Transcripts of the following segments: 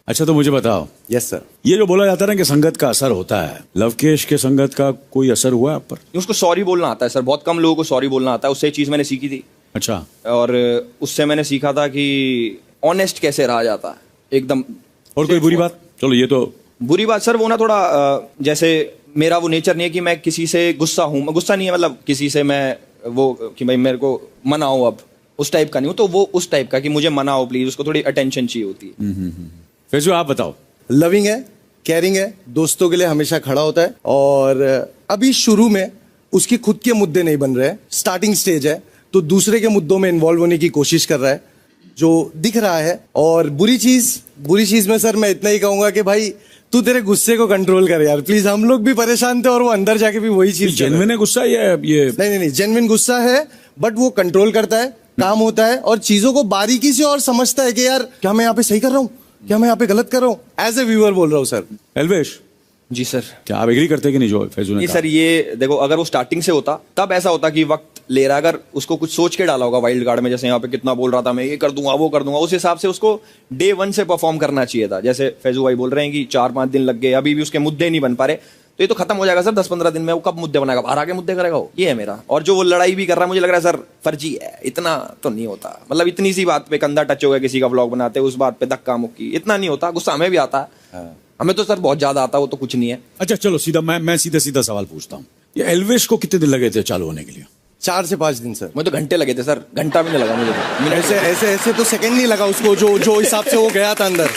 अच्छा तो मुझे बताओ, यस सर। ये जो बोला जाता है ना कि संगत का असर होता है, लवकेश के संगत का कोई असर हुआ आप पर? उसको सॉरी बोलना आता है सर, बहुत कम लोगों को सॉरी बोलना आता है। उससे एक चीज़ मैंने सीखी थी। अच्छा। और उससे मैंने सीखा था कि ऑनेस्ट कैसे रहा जाता है एकदम। और कोई बुरी बात? चलो ये तो बुरी बात सर, वो ना थोड़ा जैसे मेरा वो नेचर नहीं है कि मैं किसी से गुस्सा हूँ। गुस्सा नहीं है मतलब किसी से मैं वो कि भाई मेरे को मनाओ, अब उस टाइप का नहीं हूँ। तो वो उस टाइप का कि मुझे मनाओ प्लीज, उसको थोड़ी अटेंशन चाहिए होती है। फैजू आप बताओ। लविंग है, केयरिंग है, दोस्तों के लिए हमेशा खड़ा होता है। और अभी शुरू में उसके खुद के मुद्दे नहीं बन रहे हैं, स्टार्टिंग स्टेज है, तो दूसरे के मुद्दों में इन्वॉल्व होने की कोशिश कर रहा है जो दिख रहा है। और बुरी चीज में सर मैं इतना ही कहूंगा कि भाई तू तेरे गुस्से को कंट्रोल कर यार प्लीज। हम लोग भी परेशान थे और वो अंदर जाके भी वही चीज। जेन्युइन है गुस्सा ये नहीं, जेन्युइन गुस्सा है, बट वो कंट्रोल करता है, काम होता है और चीजों को बारीकी से और समझता है कि यार क्या मैं यहाँ पे सही कर रहा हूँ, क्या मैं यहाँ पे गलत कर रहा हूँ। एज ए व्यूअर बोल रहा हूँ सर। एल्वेश जी सर। क्या आप एग्री करते कि नहीं जो फैजू ने नहीं कहा? सर, ये देखो अगर वो स्टार्टिंग से होता तब ऐसा होता कि वक्त ले रहा है। अगर उसको कुछ सोच के डाला होगा वाइल्ड कार्ड में, जैसे यहाँ पे कितना बोल रहा था मैं ये कर दूंगा वो कर दूंगा, उस हिसाब से उसको डे 1 से परफॉर्म करना चाहिए था। जैसे फैजू भाई बोल रहे हैं कि 4-5 दिन लग गए, अभी भी उसके मुद्दे नहीं बन पा रहे, तो ये तो खत्म हो जाएगा सर 10-15 दिन में। वो कब मुद्दे बनाएगा? बाहर आके मुद्दे करेगा वो। ये है मेरा। और जो वो लड़ाई भी कर रहा है, मुझे लग रहा है सर फर्जी है। इतना तो नहीं होता, मतलब इतनी सी बात पे कंधा टच हो गया, किसी का व्लॉग बनाते उस बात पे धक्का मुक्की, इतना नहीं होता। गुस्सा हमें भी आता है, हमें तो सर बहुत ज्यादा आता है, वो तो कुछ नहीं है। अच्छा चलो सीधा मैं सीधा सवाल पूछता हूँ। ये एल्वेश को कितने दिन लगे थे चालू होने के लिए? 4 से 5 दिन सर। मुझे तो घंटे लगे थे सर, घंटा भी नहीं लगा मुझे तो। ऐसे तो सेकंड नहीं लगा उसको, जो हिसाब से वो गया था अंदर।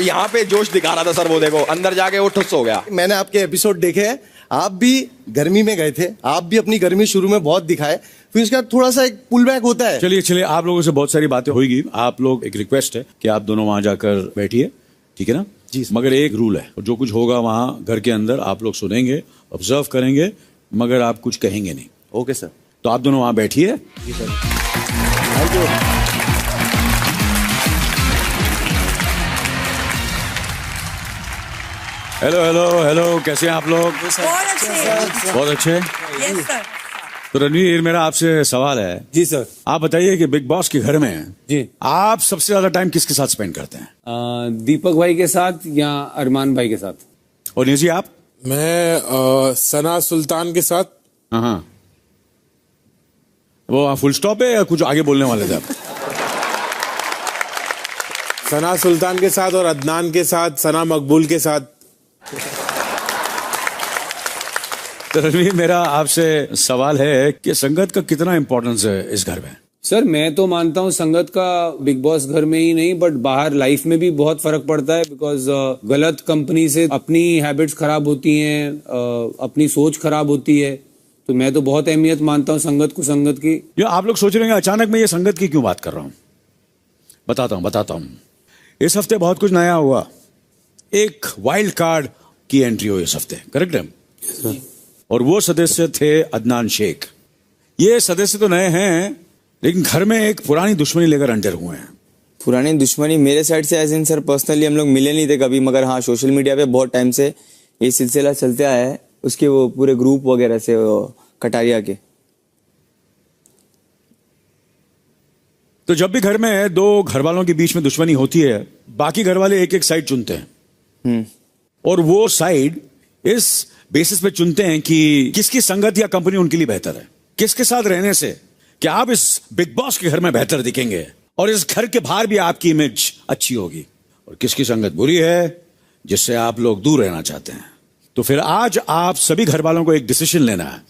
यहाँ पे जोश दिखा रहा था सर, वो देखो अंदर जाके वो ठुस हो गया। मैंने आपके एपिसोड देखे हैं, आप भी गर्मी में गए थे, आप भी अपनी गर्मी शुरू में बहुत दिखाए, फिर उसके बाद थोड़ा सा एक पुल बैक होता है। चलिए आप लोगों से बहुत सारी बातें होगी। आप लोग, एक रिक्वेस्ट है कि आप दोनों वहां जाकर बैठिए, ठीक है ना जी। मगर एक रूल है, जो कुछ होगा वहां घर के अंदर आप लोग सुनेंगे, ऑब्जर्व करेंगे, मगर आप कुछ कहेंगे नहीं। Okay sir. तो आप दोनों वहां बैठिए। जी सर। Thank you. हेलो, कैसे हैं आप लोग? बहुत अच्छे। Yes sir. तो रणवीर, मेरा आपसे सवाल है। जी सर। आप बताइए कि बिग बॉस के घर में जी आप सबसे ज्यादा टाइम किसके साथ स्पेंड करते हैं? दीपक भाई के साथ या अरमान भाई के साथ? और निजी आप? मैं सना सुल्तान के साथ। हाँ, वो फुल स्टॉप है या कुछ आगे बोलने वाले थे आप? सना सुल्तान के साथ और अदनान के साथ, सना मकबूल के साथ। तो रणवीर, मेरा आपसे सवाल है कि संगत का कितना इंपॉर्टेंस है इस घर में? सर मैं तो मानता हूँ संगत का बिग बॉस घर में ही नहीं बट बाहर लाइफ में भी बहुत फर्क पड़ता है। बिकॉज गलत कंपनी से अपनी हैबिट्स खराब होती हैं, अपनी सोच खराब होती है। तो मैं तो बहुत अहमियत मानता हूँ संगत को, संगत की। जो आप लोग सोच रहे हैं अचानक मैं ये संगत की क्यों बात कर रहा हूँ, बताता हूँ। इस हफ्ते बहुत कुछ नया हुआ। एक वाइल्ड कार्ड की एंट्री हुई इस हफ्ते, करेक्ट है? और वो सदस्य थे अदनान शेख। ये सदस्य तो नए हैं, लेकिन घर में एक पुरानी दुश्मनी लेकर एंटर हुए हैं। पुरानी दुश्मनी मेरे साइड से एज इन सर पर्सनली हम लोग मिले नहीं थे कभी, मगर हाँ सोशल मीडिया पे बहुत टाइम से ये सिलसिला चलते आया है, उसके वो पूरे ग्रुप वगैरह से, कटारिया के। तो जब भी घर में दो घर वालों के बीच में दुश्मनी होती है, बाकी घर वाले एक एक साइड चुनते हैं। और वो साइड इस बेसिस पे चुनते हैं कि किसकी संगत या कंपनी उनके लिए बेहतर है, किसके साथ रहने से क्या आप इस बिग बॉस के घर में बेहतर दिखेंगे और इस घर के बाहर भी आपकी इमेज अच्छी होगी, और किसकी संगत बुरी है जिससे आप लोग दूर रहना चाहते हैं। तो फिर आज आप सभी घर वालों को एक डिसीजन लेना है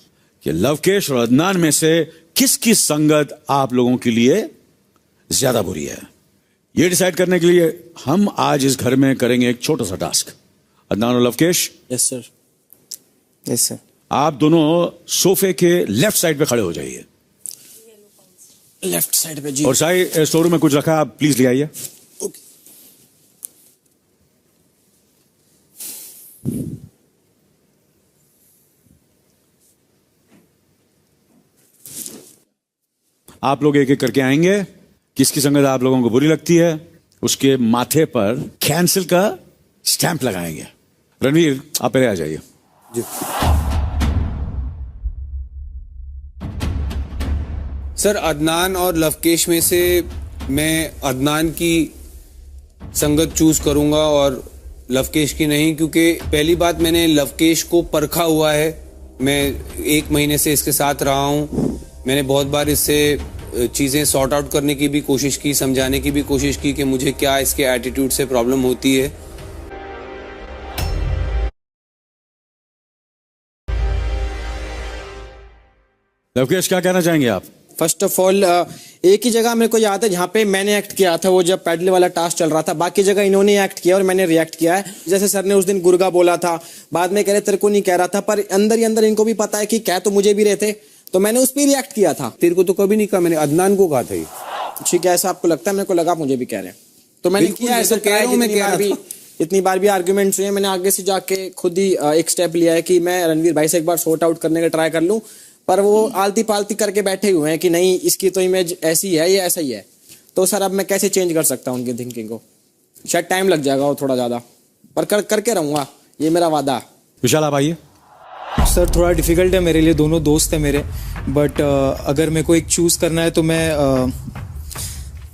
कि लवकेश और अदनान में से किसकी संगत आप लोगों के लिए ज्यादा बुरी है। ये डिसाइड करने के लिए हम आज इस घर में करेंगे एक छोटा सा टास्क। अदनान और Lavkesh, yes sir. Yes sir. आप दोनों सोफे के लेफ्ट साइड पे खड़े हो जाइए। लेफ्ट साइड पे जी। और साई स्टोर में कुछ रखा, आप प्लीज ले आइए। आप लोग एक एक करके आएंगे। किसकी संगत आप लोगों को बुरी लगती है उसके माथे पर कैंसिल का स्टैंप लगाएंगे। रणवीर, आप पहले आ जाइए। जी सर, अदनान और लवकेश में से मैं अदनान की संगत चूज करूंगा और लवकेश की नहीं, क्योंकि पहली बात मैंने लवकेश को परखा हुआ है। मैं 1 महीने से इसके साथ रहा हूं। मैंने बहुत बार इससे चीज़ें सॉर्ट आउट करने की भी कोशिश की, समझाने की भी कोशिश की कि मुझे क्या इसके एटीट्यूड से प्रॉब्लम होती है। लवकेश, क्या कहना चाहेंगे आप? फर्स्ट ऑफ ऑल एक ही जगह मेरे को याद है जहाँ पे मैंने एक्ट किया था, वो जब पैडल वाला टास्क चल रहा था। बाकी जगह इन्होंने एक्ट किया और मैंने रिएक्ट किया है। जैसे सर ने उस दिन गुर्गा बोला था, बाद में कह रहे तेरे को नहीं कह रहा था, पर अंदर ही अंदर इनको भी पता है कि कह तो मुझे भी रहे थे, तो मैंने उस पर रिएक्ट किया था। तेरे को तो कभी नहीं कहा, मैंने अदनान को कहा था ये। ठीक है, ऐसा आपको लगता है? मेरे को लगा मुझे भी कह रहे हैं, तो मैंने बिल्कुल, किया मैं ऐसा। तो कह रहा हूं, मैं कह रहा था। इतनी बार भी आर्ग्यूमेंट्स हुए, मैंने आगे से जाके खुद ही एक स्टेप लिया है कि मैं रणवीर भाई से एक बार सॉर्ट आउट करने का ट्राई कर लूं, पर वो आलती पालती करके बैठे हुए हैं कि नहीं इसकी तो इमेज ऐसी है, ये ऐसा ही है। तो सर अब मैं कैसे चेंज कर सकता हूँ उनकी थिंकिंग को? शायद टाइम लग जाएगा और थोड़ा ज्यादा, पर करके रहूंगा, ये मेरा वादा है। विशाल, आप आइए। सर थोड़ा डिफिकल्ट है मेरे लिए, दोनों दोस्त हैं मेरे, बट अगर मेरे को एक चूज करना है तो मैं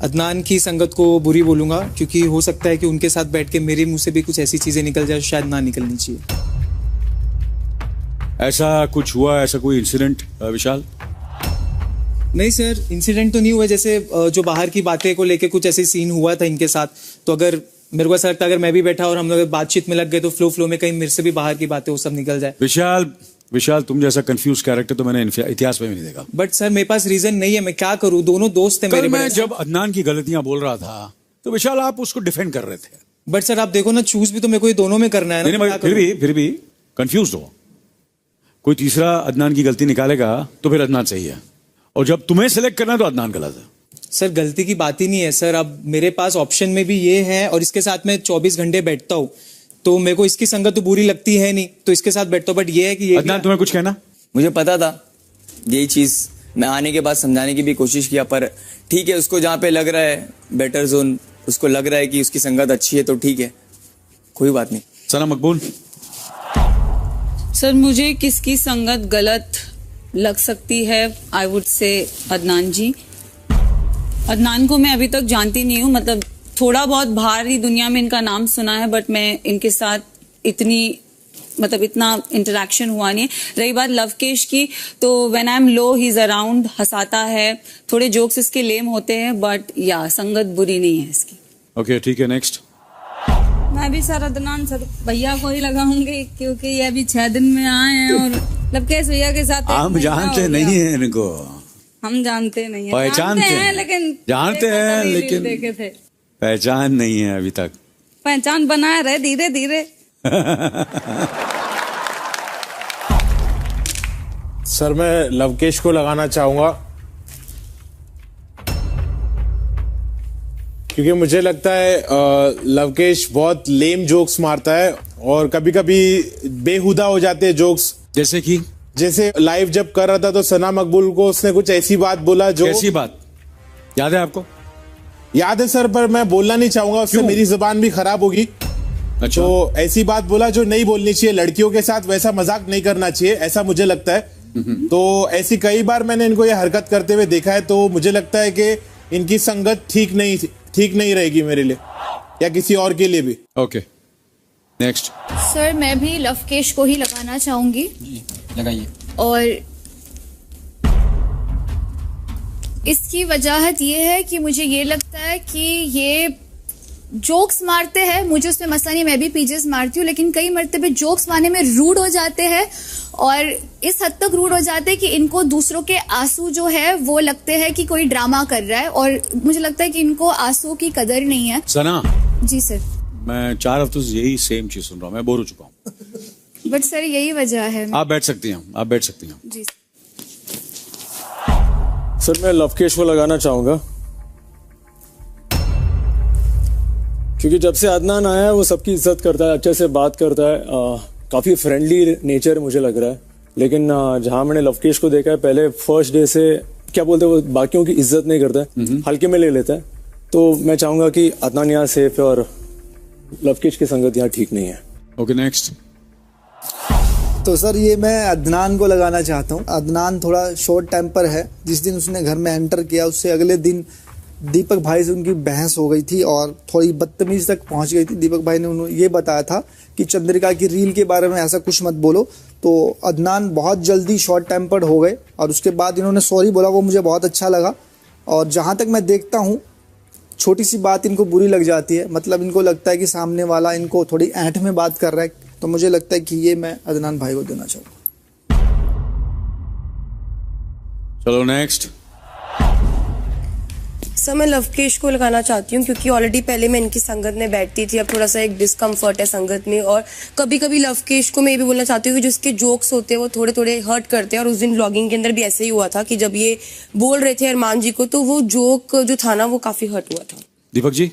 अदनान की संगत को बुरी बोलूंगा, क्योंकि हो सकता है कि उनके साथ बैठ के मेरे मुंह से भी कुछ ऐसी चीजें निकल जाए शायद ना निकलनी चाहिए। ऐसा कुछ हुआ, ऐसा कोई इंसिडेंट विशाल? नहीं सर, इंसिडेंट तो नहीं हुआ। जैसे जो बाहर की बातें को लेके कुछ ऐसे सीन हुआ था इनके साथ, तो अगर मेरे को ऐसा लगता है अगर मैं भी बैठा और हम लोग बातचीत में लग गए तो फ्लो में कहीं मेरे से भी बाहर की बातें वो सब निकल जाए। विशाल, तुम जैसा कंफ्यूज कैरेक्टर तो मैंने इतिहास में भी नहीं देखा। बट सर मेरे पास रीजन नहीं है, मैं क्या करूं? दोनों दोस्त हैं मेरे। मैं जब अदनान की गलतियां बोल रहा था तो विशाल आप उसको डिफेंड कर रहे थे। बट सर आप देखो ना, चूज भी तो मेरे को ये दोनों में करना है ना। नहीं, फिर भी कंफ्यूज हो। कोई तीसरा अदनान की गलती निकालेगा तो फिर अदनान सही है, और जब तुम्हें सेलेक्ट करना है तो अदनान गलत है। सर गलती की बात ही नहीं है सर। अब मेरे पास ऑप्शन में भी ये है और इसके साथ मैं 24 घंटे बैठता हूँ, तो मेरे को इसकी संगत तो बुरी लगती है नहीं, तो इसके साथ बैठता हूँ। बट ये है कि ये अदनान, तुम्हें कुछ कहना? मुझे पता था यही चीज, मैं आने के बाद समझाने की भी कोशिश किया, पर ठीक है, उसको जहाँ पे लग रहा है बेटर जोन, उसको लग रहा है कि उसकी संगत अच्छी है तो ठीक है, कोई बात नहीं। सना मकबूल। सर मुझे किसकी संगत गलत लग सकती है, आई वुड से अदनान जी। अदनान को मैं अभी तक जानती नहीं हूँ, मतलब थोड़ा बहुत बाहरी दुनिया में इनका नाम सुना है, बट मैं इनके साथ इतना इंटरेक्शन हुआ नहीं है। रही बात लवकेश की, तो when I am low he is around, हंसाता है, थोड़े जोक्स इसके लेम होते हैं, बट या संगत बुरी नहीं है इसकी। ओके, ठीक है, नेक्स्ट। मैं भी सर अदनान सर भैया को ही लगाऊंगी, क्योंकि ये अभी 6 दिन में आए हैं और लवकेश भैया के साथ हम जानते नहीं है इनको। हम जानते नहीं है, पहचानते हैं लेकिन जानते हैं, लेकिन देखे थे, पहचान नहीं है अभी तक। पहचान बनाए रहे धीरे धीरे। सर मैं लवकेश को लगाना चाहूंगा, क्योंकि मुझे लगता है लवकेश बहुत लेम जोक्स मारता है और कभी कभी बेहुदा हो जाते हैं जोक्स। जैसे लाइव जब कर रहा था तो सना मकबूल को उसने कुछ ऐसी बात बोला जो... कैसी बात याद है आपको? याद है सर, पर मैं बोलना नहीं चाहूंगा, उससे मेरी जुबान भी खराब होगी। अच्छा। तो ऐसी बात बोला जो नहीं बोलनी चाहिए, लड़कियों के साथ वैसा मजाक नहीं करना चाहिए, ऐसा मुझे लगता है। तो ऐसी कई बार मैंने इनको ये हरकत करते हुए देखा है, तो मुझे लगता है कि इनकी संगत ठीक नहीं रहेगी मेरे लिए या किसी और के लिए भी। Okay, next. सर मैं भी लवकेश को ही लगाना चाहूंगी। लगाइए। और इसकी वजह ये है कि मुझे ये लगता है कि ये जोक्स मारते हैं, मुझे उसमें मसला नहीं, मैं भी पीजेस मारती हूँ, लेकिन कई मर्तबे जोक्स मारने में रूड हो जाते हैं, और इस हद तक रूड हो जाते हैं कि इनको दूसरों के आंसू जो है वो लगते हैं कि कोई ड्रामा कर रहा है, और मुझे लगता है कि इनको आंसू की कदर नहीं है। सना जी सर। मैं 4 हफ्तों से यही सेम चीज सुन रहा हूँ, मैं बोर हो चुका हूँ। बट सर यही वजह है। आप बैठ सकती हैं। जी सर मैं लवकेश को लगाना चाहूंगा, क्योंकि जब से अदनान आया है वो सबकी इज्जत करता है, अच्छे से बात करता है, काफी फ्रेंडली नेचर मुझे लग रहा है। लेकिन जहां मैंने लवकेश को देखा है, पहले फर्स्ट डे से क्या बोलते हैं, वो बाकियों की इज्जत नहीं करता है, हल्के में ले लेता है। तो मैं चाहूंगा कि अदनान यहाँ सेफ है और लवकेश की संगत यहाँ ठीक नहीं है। Okay, next. तो सर ये मैं अदनान को लगाना चाहता हूँ। अदनान थोड़ा शॉर्ट टेम्पर है, जिस दिन उसने घर में एंटर किया उससे अगले दिन दीपक भाई से उनकी बहस हो गई थी और थोड़ी बदतमीज तक पहुंच गई थी। दीपक भाई ने उन्होंने ये बताया था कि चंद्रिका की रील के बारे में ऐसा कुछ मत बोलो, तो अदनान बहुत जल्दी शॉर्ट टेम्पर्ड हो गए और उसके बाद इन्होंने सॉरी बोला, वो मुझे बहुत अच्छा लगा। और जहाँ तक मैं देखता हूँ छोटी सी बात इनको बुरी लग जाती है, मतलब इनको लगता है कि सामने वाला इनको थोड़ी ऐंठ में बात कर रहा है, तो मुझे लगता है कि ये मैं अदनान भाई को देना चाहूँगा। चलो नेक्स्ट। सर मैं लवकेश को लगाना चाहती हूँ क्योंकि ऑलरेडी पहले मैं इनकी संगत में बैठती थी, अब थोड़ा सा एक डिस्कम्फर्ट है संगत में। और कभी कभी लवकेश को मैं ये भी बोलना चाहती हूँ कि जो इसके जोक्स होते हैं वो थोड़े थोड़े हर्ट करते हैं। और उस दिन व्लॉगिंग के अंदर भी ऐसे ही हुआ था कि जब ये बोल रहे थे अरमान जी को, तो वो जोक जो था ना वो काफी हर्ट हुआ था। दीपक जी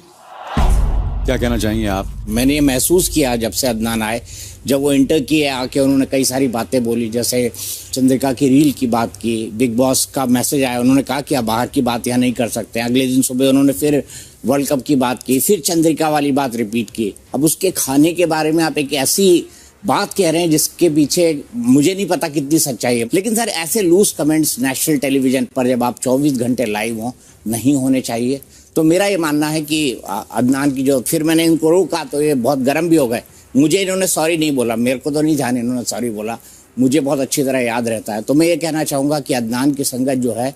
क्या कहना चाहेंगे आप? मैंने ये महसूस किया जब से अदनान आए, जब वो इंटर किए आके उन्होंने कई सारी बातें बोली, जैसे चंद्रिका की रील की बात की, बिग बॉस का मैसेज आया, उन्होंने कहा कि आप बाहर की बात यहाँ नहीं कर सकते। अगले दिन सुबह उन्होंने फिर वर्ल्ड कप की बात की, फिर चंद्रिका वाली बात रिपीट की। अब उसके खाने के बारे में आप एक ऐसी बात कह रहे हैं जिसके पीछे मुझे नहीं पता कितनी सच्चाई है। लेकिन सर ऐसे लूज कमेंट्स नेशनल टेलीविजन पर जब आप 24 घंटे लाइव हो नहीं होने चाहिए। तो मेरा ये मानना है कि अदनान की जो, फिर मैंने इनको रोका तो ये बहुत गर्म भी हो गए। मुझे इन्होंने सॉरी नहीं बोला, मेरे को तो नहीं जाने इन्होंने सॉरी बोला, मुझे बहुत अच्छी तरह याद रहता है। तो मैं ये कहना चाहूँगा कि अदनान की संगत जो है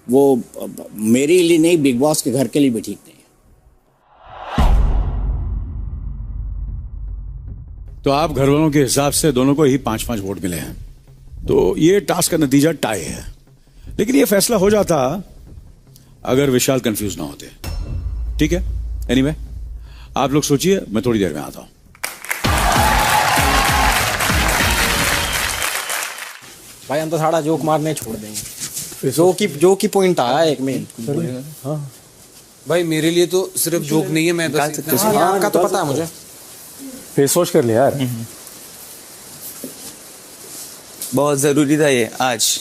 वो मेरे लिए नहीं, बिग बॉस के घर के लिए भी ठीक नहीं है। तो आप घर वालों के हिसाब से दोनों को ही 5-5 वोट मिले हैं, तो ये टास्क का नतीजा टाई है। लेकिन ये फैसला हो जाता अगर विशाल कंफ्यूज ना होते। ठीक है, एनीवे आप लोग सोचिए, मैं थोड़ी देर में आता हूं। भाई हम तो सारा जोक मारने छोड़ देंगे, जो की पॉइंट आया एक में। हाँ भाई मेरे लिए तो सिर्फ जोक नहीं है, मैं बस आपका तो पता है मुझे। फेस वॉश कर लिया यार, बहुत जरूरी था ये आज।